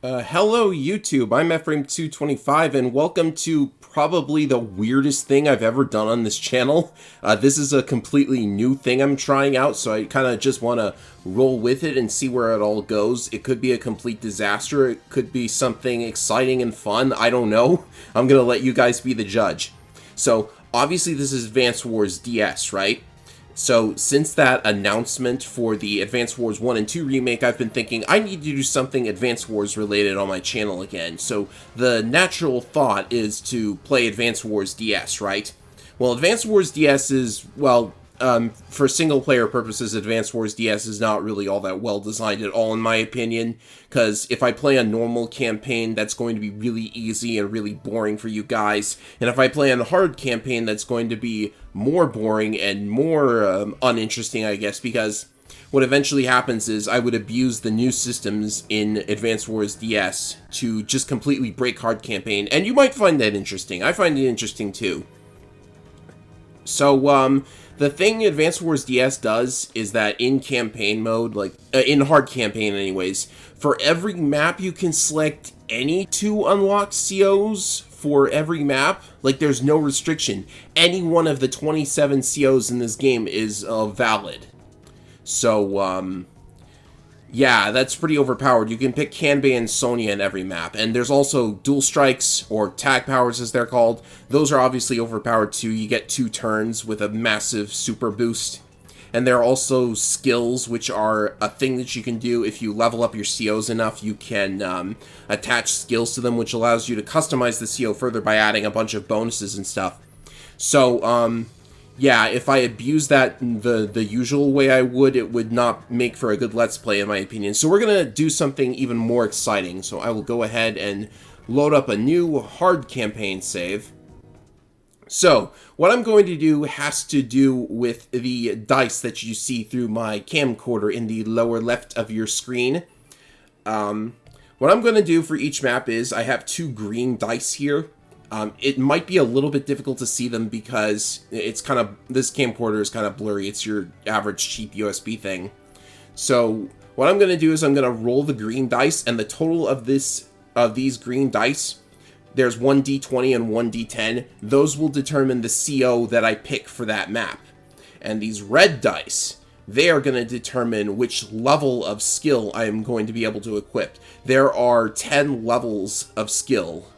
Hello YouTube, I'm Ephraim225 and welcome to probably the weirdest thing I've ever done on this channel. This is a completely new thing I'm trying out, so I kind of just want to roll with it and see where it all goes. It could be a complete disaster, it could be something exciting and fun, I don't know. I'm gonna let you guys be the judge. So, obviously this is Advance Wars DS, right? So, since that announcement for the Advance Wars 1 and 2 remake, I've been thinking I need to do something Advance Wars related on my channel again. So, the natural thought is to play Advance Wars DS, right? Well, Advance Wars DS is, well, for single-player purposes, Advance Wars DS is not really all that well designed at all, in my opinion, because if I play a normal campaign, that's going to be really easy and really boring for you guys, and if I play a hard campaign, that's going to be more boring and more uninteresting, I guess, because what eventually happens is I would abuse the new systems in Advance Wars DS to just completely break hard campaign, and you might find that interesting. I find it interesting, too. So, the thing Advance Wars DS does is that in campaign mode, like, in hard campaign anyways, for every map you can select any two unlocked COs for every map. Like, there's no restriction. Any one of the 27 COs in this game is valid. So, yeah, that's pretty overpowered. You can pick Kanbei and Sonya in every map. And there's also dual strikes, or tag powers as they're called. Those are obviously overpowered too. You get 2 turns with a massive super boost. And there are also skills, which are a thing that you can do. If you level up your COs enough, you can attach skills to them, which allows you to customize the CO further by adding a bunch of bonuses and stuff. So, yeah, if I abuse that the usual way I would, it would not make for a good Let's Play, in my opinion. So we're going to do something even more exciting. So I will go ahead and load up a new hard campaign save. So, what I'm going to do has to do with the dice that you see through my camcorder in the lower left of your screen. What I'm going to do for each map is I have 2 green dice here. It might be a little bit difficult to see them because it's kind of, this camcorder is kind of blurry. It's your average cheap USB thing. So what I'm going to do is I'm going to roll the green dice, and the total of these green dice, there's 1 d20 and 1 d10. Those will determine the CO that I pick for that map. And these red dice, they are going to determine which level of skill I am going to be able to equip. There are 10 levels of skill.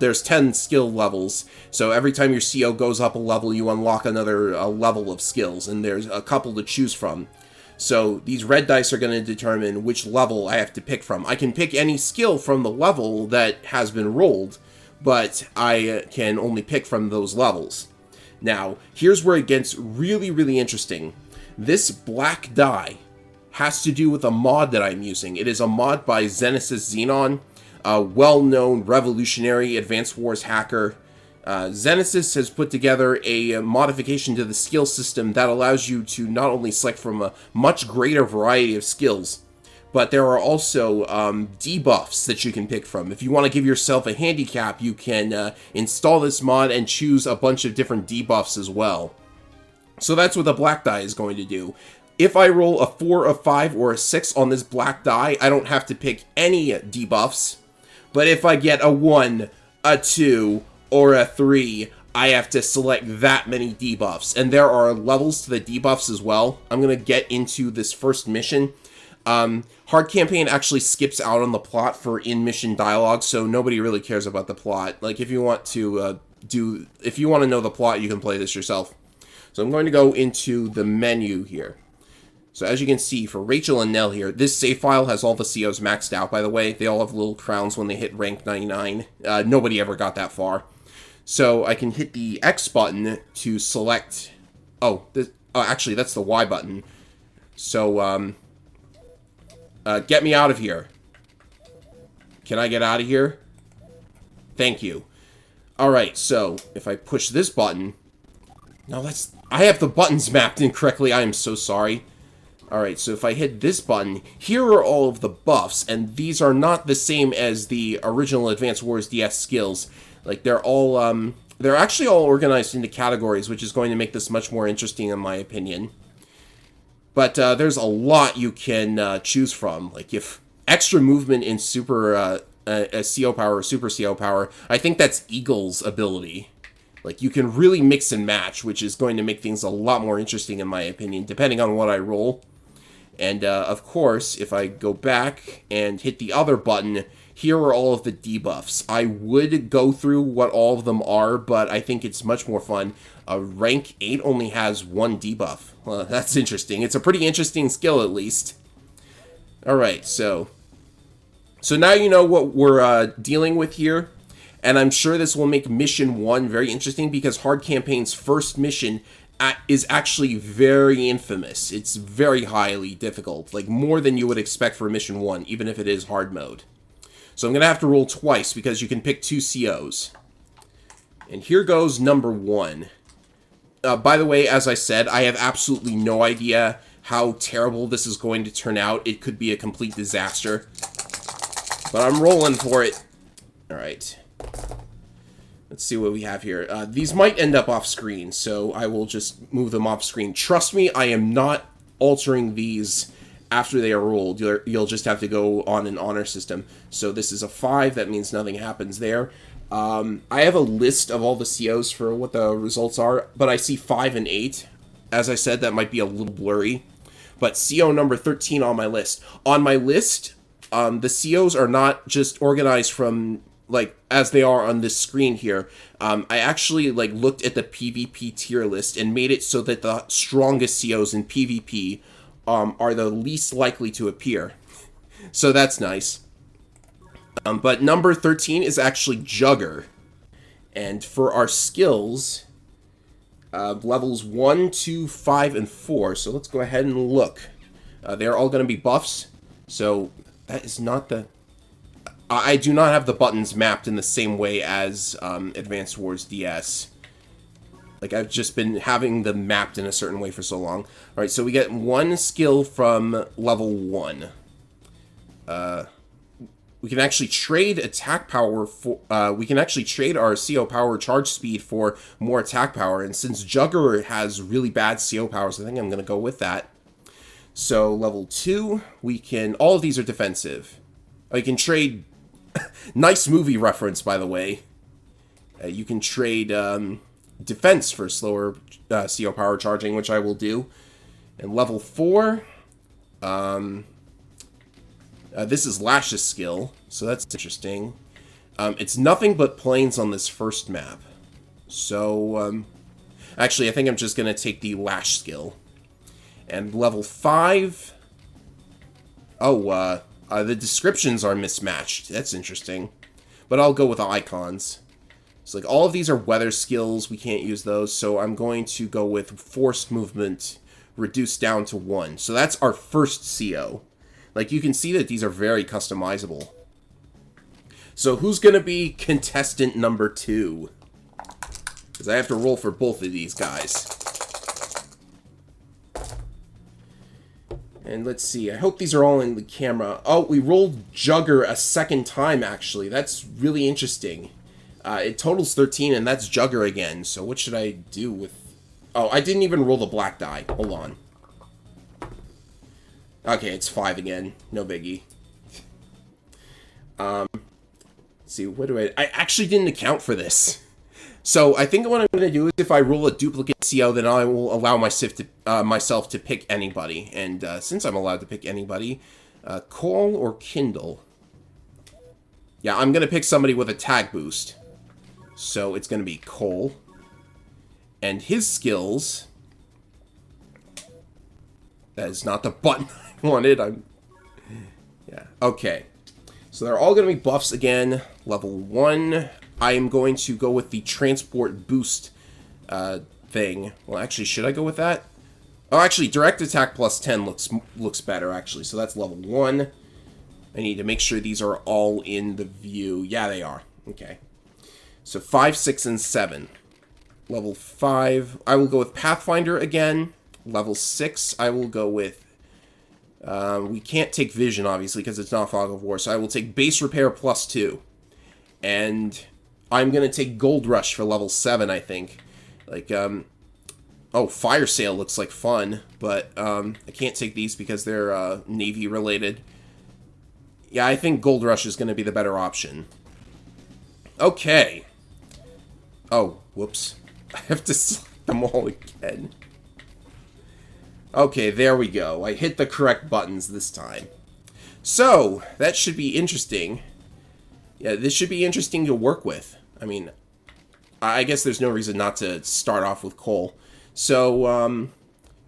There's 10 skill levels, so every time your CO goes up a level, you unlock another level of skills, and there's a couple to choose from. So these red dice are going to determine which level I have to pick from. I can pick any skill from the level that has been rolled, but I can only pick from those levels. Now, here's where it gets really, really interesting. This black die has to do with a mod that I'm using. It is a mod by Zenesis Xenon, a well-known revolutionary Advance Wars hacker. Zenesis has put together a modification to the skill system that allows you to not only select from a much greater variety of skills, but there are also debuffs that you can pick from. If you want to give yourself a handicap, you can install this mod and choose a bunch of different debuffs as well. So that's what the black die is going to do. If I roll a 4, a 5, or a 6 on this black die, I don't have to pick any debuffs. But if I get a 1, a 2, or a 3, I have to select that many debuffs. And there are levels to the debuffs as well. I'm going to get into this first mission. Hard campaign actually skips out on the plot for in-mission dialogue, so nobody really cares about the plot. Like, if you want to if you want to know the plot, you can play this yourself. So I'm going to go into the menu here. So as you can see, for Rachel and Nell here, this save file has all the COs maxed out, by the way. They all have little crowns when they hit rank 99. Nobody ever got that far. So I can hit the X button to select... actually, that's the Y button. So, get me out of here. Can I get out of here? Thank you. Alright, so if I push this button... No, I have the buttons mapped incorrectly. I am so sorry. Alright, so if I hit this button, here are all of the buffs, and these are not the same as the original Advance Wars DS skills. Like, they're actually all organized into categories, which is going to make this much more interesting in my opinion. But there's a lot you can choose from. Like, if extra movement in super CO power or super CO power. I think that's Eagle's ability. Like, you can really mix and match, which is going to make things a lot more interesting, in my opinion, depending on what I roll. And, of course, if I go back and hit the other button, here are all of the debuffs. I would go through what all of them are, but I think it's much more fun. Rank 8 only has 1 debuff. Well, that's interesting. It's a pretty interesting skill, at least. Alright, so now you know what we're dealing with here. And I'm sure this will make Mission 1 very interesting, because Hard Campaign's first mission is actually very infamous. It's very highly difficult, like more than you would expect for Mission 1, even if it is hard mode. So I'm going to have to roll twice, because you can pick 2 COs. And here goes number 1. By the way, as I said, I have absolutely no idea how terrible this is going to turn out. It could be a complete disaster. But I'm rolling for it. Alright. Let's see what we have here. These might end up off screen, so I will just move them off screen. Trust me, I am not altering these after they are rolled. You'll just have to go on an honor system. So this is a 5, that means nothing happens there. I have a list of all the COs for what the results are, but I see 5 and 8. As I said, that might be a little blurry. But CO number 13 on my list. On my list, the COs are not just organized from, like, as they are on this screen here. I actually, like, looked at the PvP tier list and made it so that the strongest COs in PvP are the least likely to appear. So that's nice. But number 13 is actually Jugger. And for our skills, levels 1, 2, 5, and 4. So let's go ahead and look. They're all going to be buffs. So that is not the... I do not have the buttons mapped in the same way as Advanced Wars DS. Like, I've just been having them mapped in a certain way for so long. Alright, so we get 1 skill from level 1. We can actually trade attack power for... we can actually trade our CO power charge speed for more attack power. And since Jugger has really bad CO powers, I think I'm going to go with that. So, level 2, we can... All of these are defensive. You can trade... Nice movie reference, by the way. You can trade defense for slower CO power charging, which I will do. And level 4, this is Lash's skill, so that's interesting. It's nothing but planes on this first map. So, actually, I think I'm just going to take the Lash skill. And level 5... Oh, the descriptions are mismatched. That's interesting. But I'll go with the icons. So, like, all of these are weather skills. We can't use those. So I'm going to go with forced movement reduced down to 1. So that's our first CO. Like, you can see that these are very customizable. So who's going to be contestant number 2? Because I have to roll for both of these guys. And let's see, I hope these are all in the camera. Oh, we rolled Jugger a second time, actually. That's really interesting. It totals 13, and that's Jugger again. So what should I do with... Oh, I didn't even roll the black die. Hold on. Okay, it's 5 again. No biggie. Let's see, what do I actually didn't account for this. So I think what I'm going to do is if I roll a duplicate CO, then I will allow myself to pick anybody. And since I'm allowed to pick anybody, Cole or Kindle? Yeah, I'm going to pick somebody with a tag boost. So it's going to be Cole. And his skills... That is not the button I wanted. Yeah, okay. So they're all going to be buffs again. Level 1... I am going to go with the transport boost thing. Well, actually, should I go with that? Oh, actually, direct attack plus 10 looks better, actually. So that's level 1. I need to make sure these are all in the view. Yeah, they are. Okay. So 5, 6, and 7. Level 5, I will go with Pathfinder again. Level 6, I will go with... we can't take Vision, obviously, because it's not Fog of War. So I will take Base Repair plus 2. And... I'm going to take Gold Rush for level 7, I think. Like, oh, Fire Sale looks like fun, but I can't take these because they're Navy-related. Yeah, I think Gold Rush is going to be the better option. Okay. Oh, whoops. I have to select them all again. Okay, there we go. I hit the correct buttons this time. So, that should be interesting. Yeah, this should be interesting to work with. I mean, I guess there's no reason not to start off with coal. So,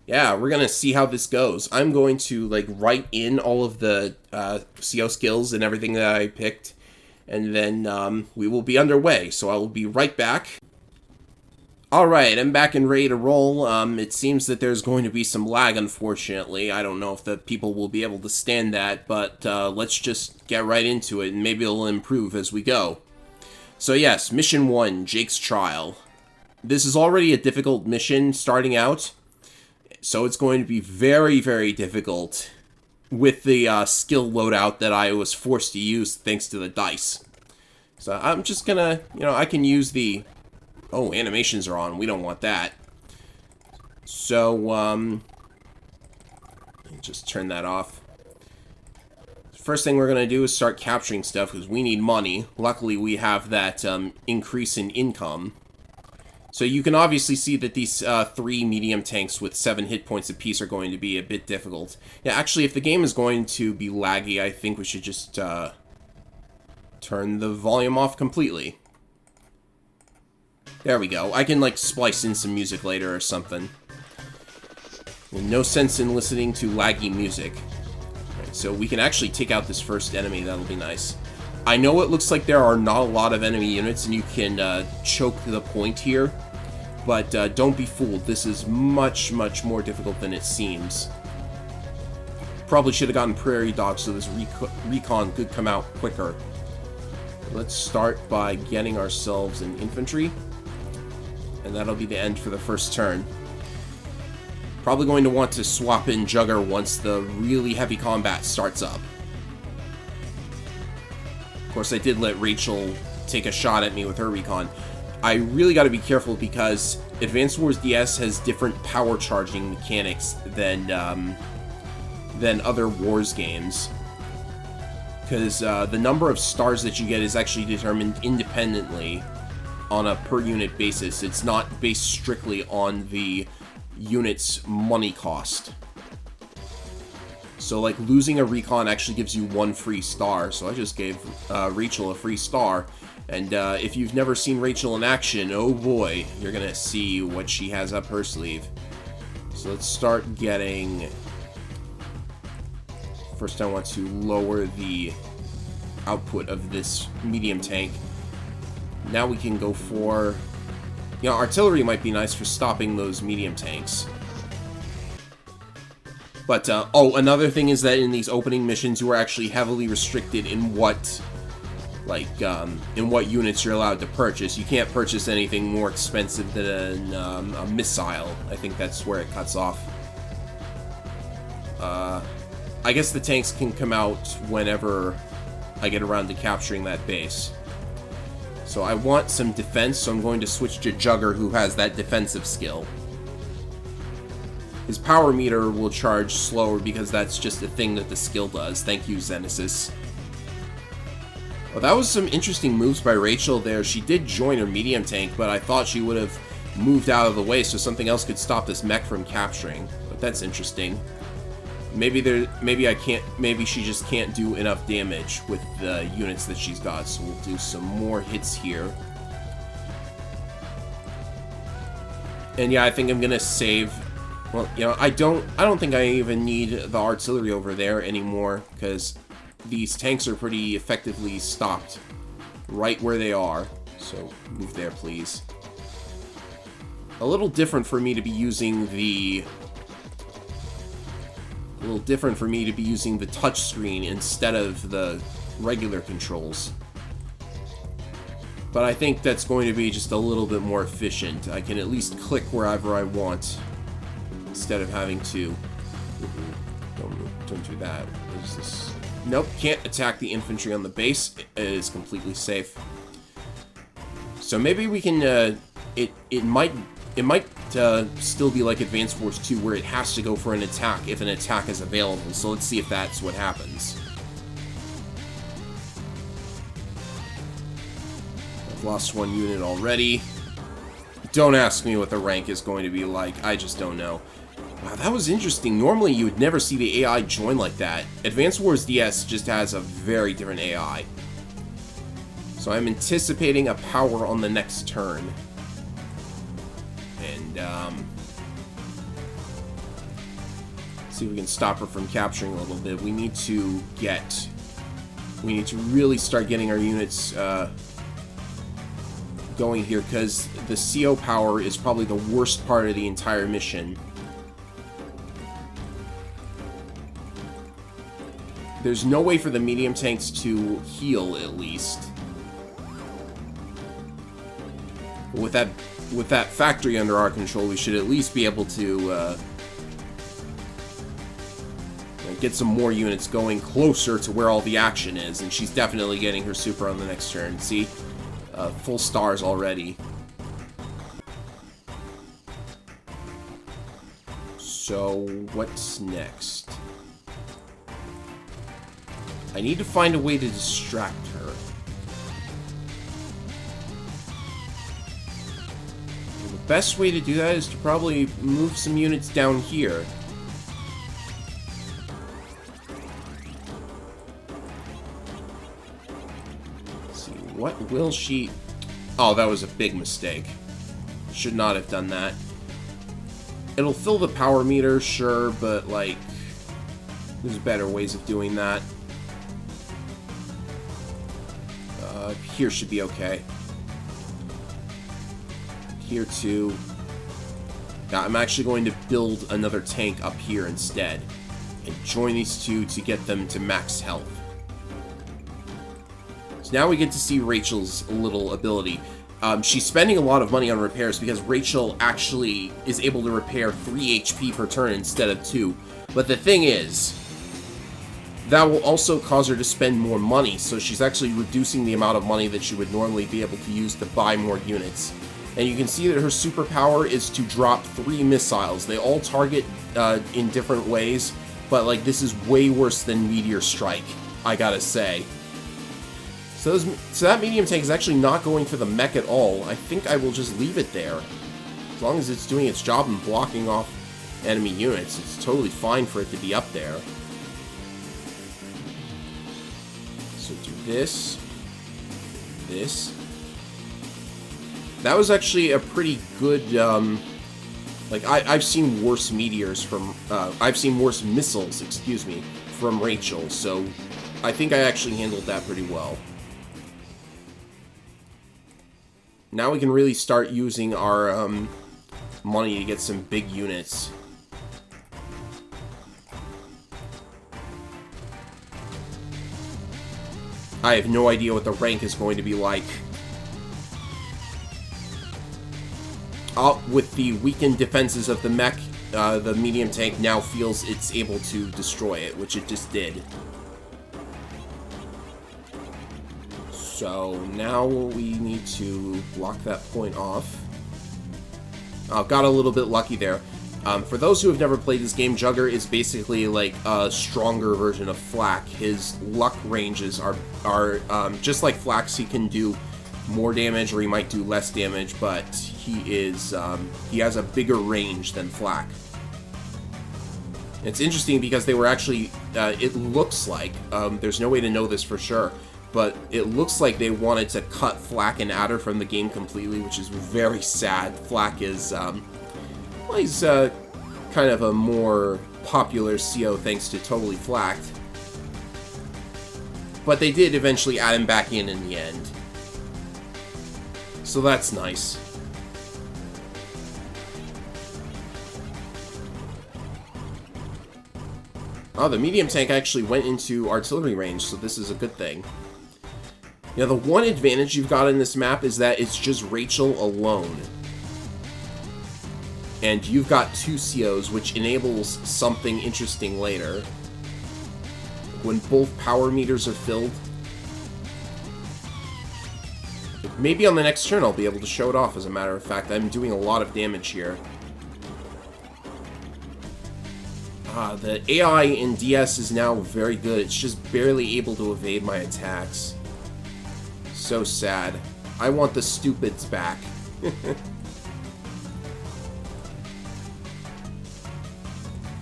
yeah, we're going to see how this goes. I'm going to, like, write in all of the CO skills and everything that I picked. And then we will be underway. So I will be right back. Alright, I'm back and ready to roll. It seems that there's going to be some lag, unfortunately. I don't know if the people will be able to stand that, but let's just get right into it, and maybe it'll improve as we go. So yes, Mission 1, Jake's Trial. This is already a difficult mission starting out, so it's going to be very, very difficult with the skill loadout that I was forced to use thanks to the dice. So I'm just gonna, I can use the... Oh, animations are on. We don't want that. So, just turn that off. First thing we're going to do is start capturing stuff, because we need money. Luckily, we have that increase in income. So you can obviously see that these 3 medium tanks with 7 hit points apiece are going to be a bit difficult. Yeah, actually, if the game is going to be laggy, I think we should just turn the volume off completely. There we go. I can, like, splice in some music later or something. No sense in listening to laggy music. Right, so we can actually take out this first enemy. That'll be nice. I know it looks like there are not a lot of enemy units, and you can choke the point here. But don't be fooled. This is much, much more difficult than it seems. Probably should have gotten Prairie Dog so this recon could come out quicker. Let's start by getting ourselves an infantry. And that'll be the end for the first turn. Probably going to want to swap in Jugger once the really heavy combat starts up. Of course, I did let Rachel take a shot at me with her recon. I really got to be careful because Advance Wars DS has different power charging mechanics than other Wars games. Because the number of stars that you get is actually determined independently on a per unit basis. It's not based strictly on the unit's money cost. So, like, losing a recon actually gives you 1 free star. So I just gave Rachel a free star. And if you've never seen Rachel in action, oh boy, you're gonna see what she has up her sleeve. So let's start getting... First I want to lower the output of this medium tank. Now we can go for... artillery might be nice for stopping those medium tanks. But, oh, another thing is that in these opening missions, you are actually heavily restricted in what, in what units you're allowed to purchase. You can't purchase anything more expensive than a missile. I think that's where it cuts off. I guess the tanks can come out whenever I get around to capturing that base. So I want some defense, so I'm going to switch to Jugger, who has that defensive skill. His power meter will charge slower because that's just a thing that the skill does. Thank you, Xenesis. Well, that was some interesting moves by Rachel there. She did join her medium tank, but I thought she would have moved out of the way so something else could stop this mech from capturing. But that's interesting. Maybe she just can't do enough damage with the units that she's got, so we'll do some more hits here. And yeah, I think I'm gonna save. Well, I don't think I even need the artillery over there anymore, because these tanks are pretty effectively stopped right where they are. So move there, please. A little different for me to be using the touchscreen instead of the regular controls. But I think that's going to be just a little bit more efficient. I can at least click wherever I want instead of having to... Don't do that. What is this? Nope, can't attack the infantry on the base. It is completely safe. So maybe we can... It might still be like Advance Wars 2, where it has to go for an attack if an attack is available. So let's see if that's what happens. I've lost one unit already. Don't ask me what the rank is going to be like. I just don't know. Wow, that was interesting. Normally, you would never see the AI join like that. Advance Wars DS just has a very different AI. So I'm anticipating a power on the next turn. And, see if we can stop her from capturing a little bit. We need to really start getting our units, going here, because the CO power is probably the worst part of the entire mission. There's no way for the medium tanks to heal, at least. With that factory under our control, we should at least be able to get some more units going closer to where all the action is, and she's definitely getting her super on the next turn. See? Full stars already. So, what's next? I need to find a way to distract her. And the best way to do that is to probably move some units down here. What will she... Oh, that was a big mistake. Should not have done that. It'll fill the power meter, sure, but, like, there's better ways of doing that. Here should be okay. Here, too. Yeah, I'm actually going to build another tank up here instead. And join these two to get them to max health. So now we get to see Rachel's little ability. She's spending a lot of money on repairs because Rachel actually is able to repair 3 HP per turn instead of 2. But the thing is, that will also cause her to spend more money, so she's actually reducing the amount of money that she would normally be able to use to buy more units. And you can see that her superpower is to drop 3 missiles. They all target in different ways, but like this is way worse than Meteor Strike, I gotta say. So that medium tank is actually not going for the mech at all. I think I will just leave it there. As long as it's doing its job and blocking off enemy units, it's totally fine for it to be up there. So do this. This. That was actually a pretty good, like, I've seen worse meteors from, I've seen worse missiles, excuse me, from Rachel, so I think I actually handled that pretty well. Now we can really start using our, money to get some big units. I have no idea what the rank is going to be like. With the weakened defenses of the mech, the medium tank now feels it's able to destroy it, which it just did. So now we need to block that point off. Got a little bit lucky there. For those who have never played this game, Jugger is basically like a stronger version of Flak. His luck ranges are just like Flak's. He can do more damage, or he might do less damage, but he has a bigger range than Flak. It's interesting because they were actually, it looks like, there's no way to know this for sure, but it looks like they wanted to cut Flak and Adder from the game completely, which is very sad. Flak is, well, he's kind of a more popular CO thanks to Totally Flacked. But they did eventually add him back in the end. So that's nice. Oh, the medium tank actually went into artillery range, so this is a good thing. Now, the one advantage you've got in this map is that it's just Rachel alone. And you've got 2 COs, which enables something interesting later. When both power meters are filled. Maybe on the next turn I'll be able to show it off, as a matter of fact. I'm doing a lot of damage here. The AI in DS is now very good. It's just barely able to evade my attacks. So sad. I want the stupids back.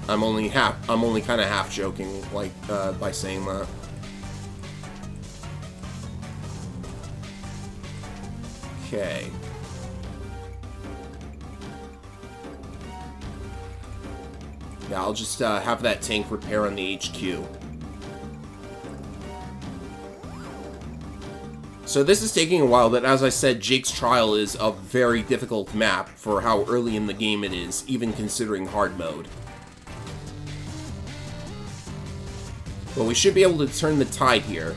I'm only kind of half joking, like, by saying that. Okay. Yeah, I'll just have that tank repair on the HQ. So this is taking a while, but as I said, Jake's Trial is a very difficult map for how early in the game it is, even considering hard mode. But we should be able to turn the tide here.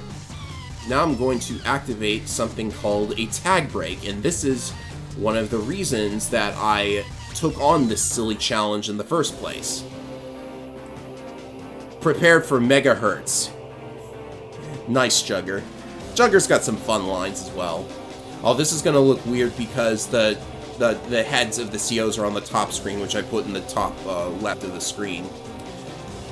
Now I'm going to activate something called a tag break, and this is one of the reasons that I took on this silly challenge in the first place. Prepared for megahertz. Nice, Jugger. Jugger's got some fun lines as well. Oh, this is gonna look weird because the heads of the COs are on the top screen, which I put in the top left of the screen.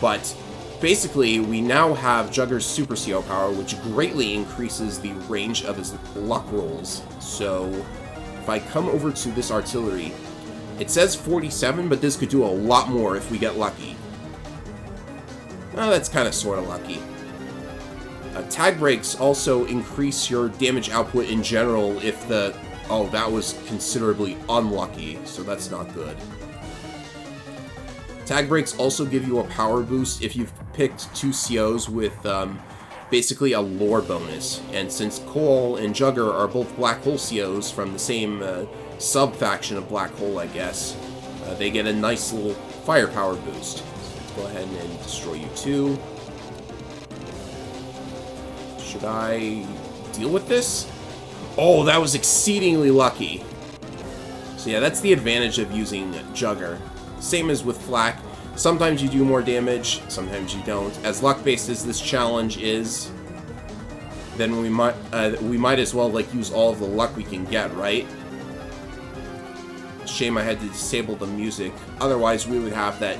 But basically, we now have Jugger's Super CO power, which greatly increases the range of his luck rolls. So, if I come over to this artillery, it says 47, but this could do a lot more if we get lucky. Oh, that's kind of sort of lucky. Tag breaks also increase your damage output in general if the... Oh, that was considerably unlucky, so that's not good. Tag breaks also give you a power boost if you've picked 2 COs with basically a lore bonus. And since Cole and Jugger are both Black Hole COs from the same sub-faction of Black Hole, I guess, they get a nice little firepower boost. Let's go ahead and destroy you too. Should I deal with this? Oh, that was exceedingly lucky. So yeah, that's the advantage of using Jugger. Same as with Flak. Sometimes you do more damage, sometimes you don't. As luck-based as this challenge is, then we might as well like use all of the luck we can get, right? Shame I had to disable the music. Otherwise, we would have that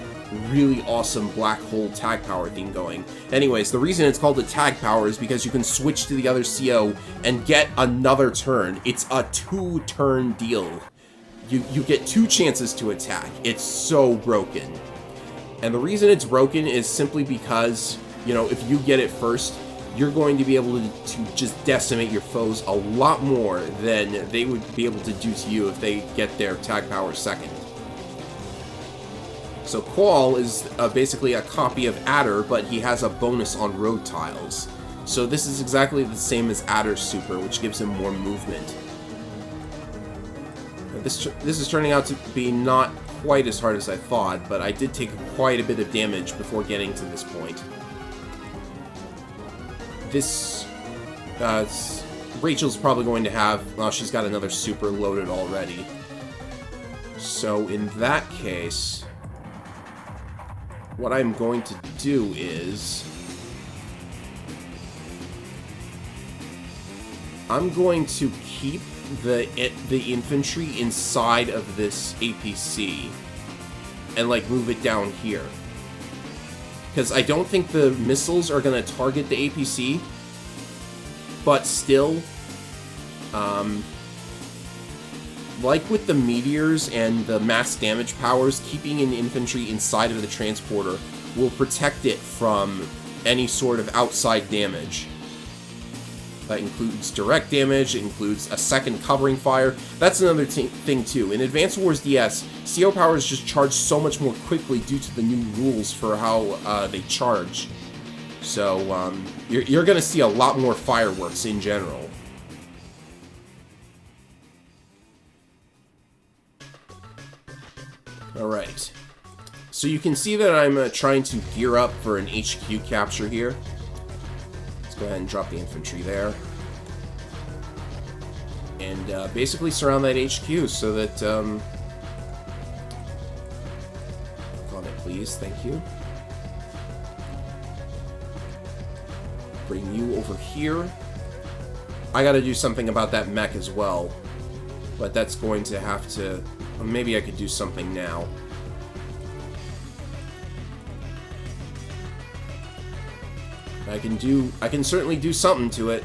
really awesome Black Hole tag power thing going. Anyways, the reason it's called a tag power is because you can switch to the other CO and get another turn. It's a 2-turn deal. You get 2 chances to attack. It's so broken. And the reason it's broken is simply because, you know, if you get it first, you're going to be able to just decimate your foes a lot more than they would be able to do to you if they get their tag power second. So Qual is basically a copy of Adder, but he has a bonus on road tiles. So this is exactly the same as Adder's super, which gives him more movement. This is turning out to be not quite as hard as I thought, but I did take quite a bit of damage before getting to this point. This... Rachel's probably going to have... Well, she's got another super loaded already. So in that case... What I'm going to do is... I'm going to keep the infantry inside of this APC and, like, move it down here. Because I don't think the missiles are going to target the APC, but still, like with the meteors and the mass damage powers, keeping an infantry inside of the transporter will protect it from any sort of outside damage. That includes direct damage, it includes a second covering fire. That's another thing too. In Advanced Wars DS, CO powers just charge so much more quickly due to the new rules for how they charge. So you're going to see a lot more fireworks in general. Alright, so you can see that I'm trying to gear up for an HQ capture here. Let's go ahead and drop the infantry there. And basically surround that HQ so that... on it, please, thank you. Bring you over here. I gotta do something about that mech as well. But that's going to have to... Well, maybe I could do something now. I can certainly do something to it.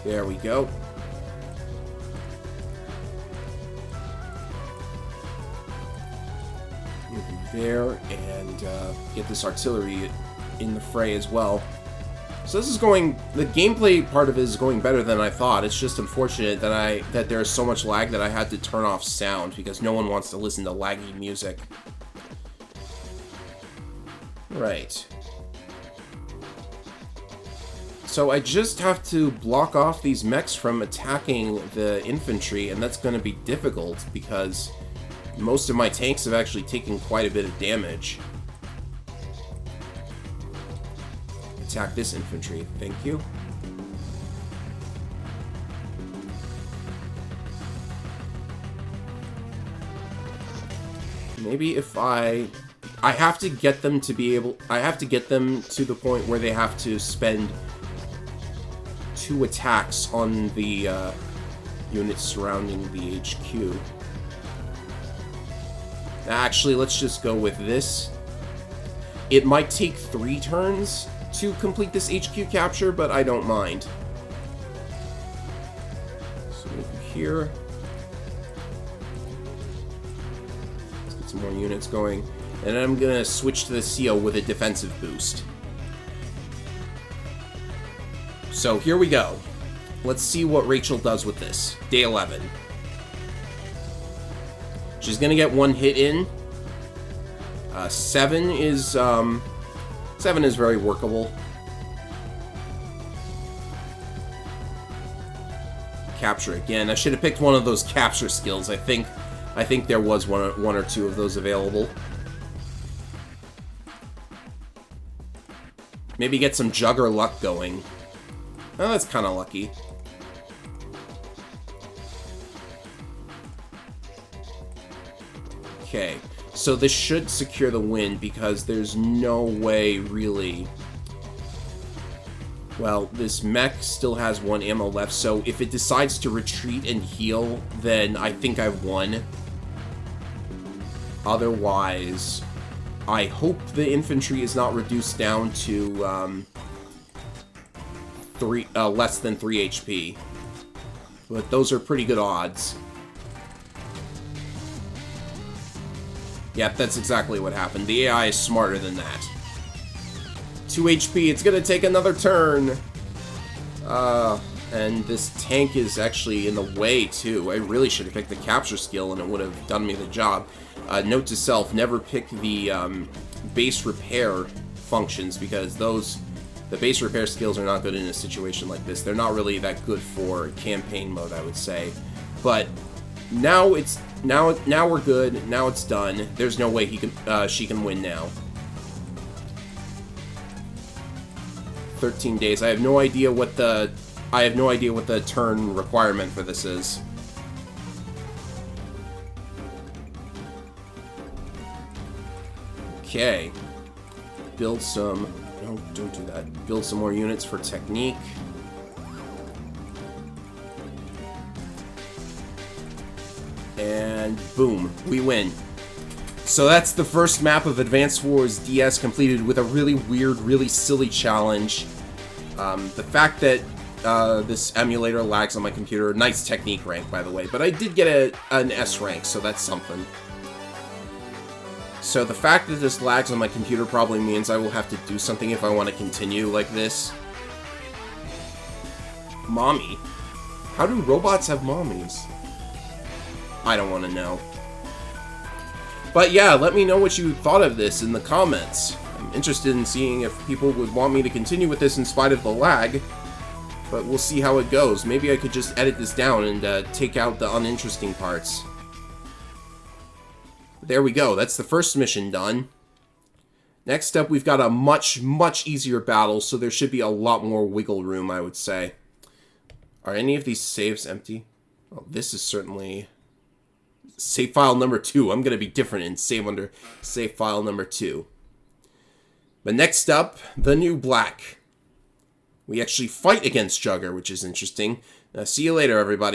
There we go. There, and get this artillery in the fray as well. So this is going, the gameplay part of it is going better than I thought. It's just unfortunate that there's so much lag that I had to turn off sound because no one wants to listen to laggy music. Right. So I just have to block off these mechs from attacking the infantry, and that's going to be difficult because most of my tanks have actually taken quite a bit of damage. Attack this infantry, thank you. Maybe if I have to get them to be able, I have to get them to the point where they have to spend 2 attacks on the units surrounding the HQ. Actually, let's just go with this. It might take 3 turns to complete this HQ capture, but I don't mind. So over here. Let's get some more units going. And then I'm gonna switch to the CO with a defensive boost. So here we go. Let's see what Rachel does with this. Day 11. She's gonna get 1 hit in. 7 is very workable. Capture again. I should have picked one of those capture skills. I think there was one or two of those available. Maybe get some Jugger luck going. Oh, that's kind of lucky. Okay, so this should secure the win because there's no way really... Well, this mech still has 1 ammo left, so if it decides to retreat and heal, then I think I've won. Otherwise, I hope the infantry is not reduced down to less than 3 HP. But those are pretty good odds. Yep, that's exactly what happened. The AI is smarter than that. 2 HP, it's gonna take another turn. And this tank is actually in the way, too. I really should have picked the capture skill and it would have done me the job. Note to self, never pick the base repair functions because the base repair skills are not good in a situation like this. They're not really that good for campaign mode, I would say. But now now we're good. Now it's done. There's no way she can win now. 13 days. I have no idea what the turn requirement for this is. Okay. Build some... No, don't do that. Build some more units for technique. And boom, we win. So that's the first map of Advanced Wars DS completed with a really weird, really silly challenge. The fact that this emulator lags on my computer, nice technique rank, by the way, but I did get an S rank, so that's something. So the fact that this lags on my computer probably means I will have to do something if I want to continue like this. Mommy? How do robots have mommies? I don't want to know. But yeah, let me know what you thought of this in the comments. I'm interested in seeing if people would want me to continue with this in spite of the lag. But we'll see how it goes. Maybe I could just edit this down and take out the uninteresting parts. There we go. That's the first mission done. Next up, we've got a much, much easier battle, so there should be a lot more wiggle room, I would say. Are any of these saves empty? Oh, this is certainly... Save file number 2. I'm going to be different and save under save file number 2. But next up, the new black. We actually fight against Jugger, which is interesting. See you later, everybody.